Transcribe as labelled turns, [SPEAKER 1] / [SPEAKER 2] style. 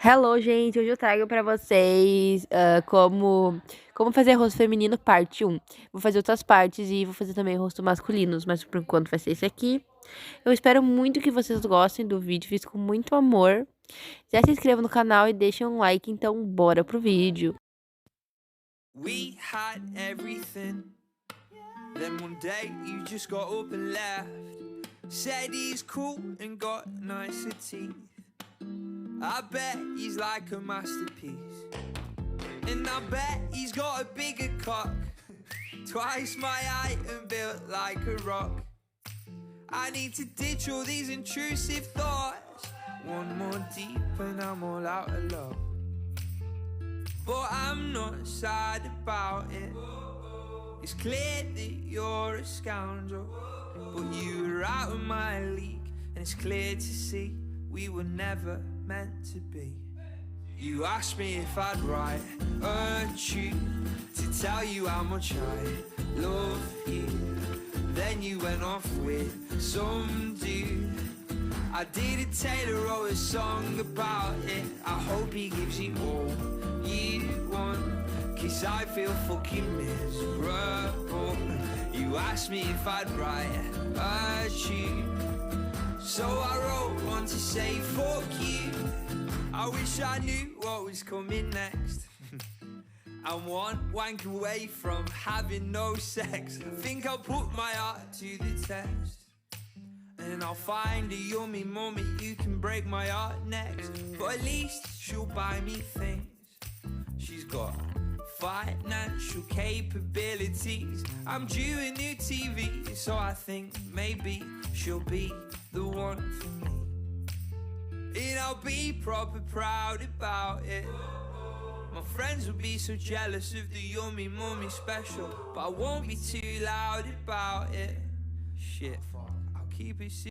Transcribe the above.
[SPEAKER 1] Hello, gente! Hoje eu trago pra vocês como fazer rosto feminino parte 1. Vou fazer outras partes e vou fazer também rosto masculinos, mas por enquanto vai ser esse aqui. Eu espero muito que vocês gostem do vídeo, fiz com muito amor. Já se inscrevam no canal e deixem um like, então bora pro vídeo.
[SPEAKER 2] We had everything. Then one day you just got up and left. Said he's cool and got nicer teeth. I bet he's like a masterpiece. And I bet he's got a bigger cock. Twice my height and built like a rock. I need to ditch all these intrusive thoughts. One more deep and I'm all out of love. But I'm not sad about it. It's clear that you're a scoundrel, but you were out of my league. And it's clear to see we were never meant to be. You asked me if I'd write a tune to tell you how much I love you. Then you went off with some dude. I did a Taylor wrote a song about it. I hope he gives you all you want, 'cause I feel fucking miserable. You asked me if I'd write a tune, so I wrote one to say fuck you. I wish I knew what was coming next. I'm one wank away from having no sex. I think I'll put my heart to the test, and I'll find a yummy mummy who can break my heart next. But at least she'll buy me things. She's got financial capabilities. I'm due a new TV, so I think maybe she'll be the one for me. And I'll be proper proud about it. My friends will be so jealous of the yummy mummy special, but I won't be too loud about it. Shit, I'll keep it secret.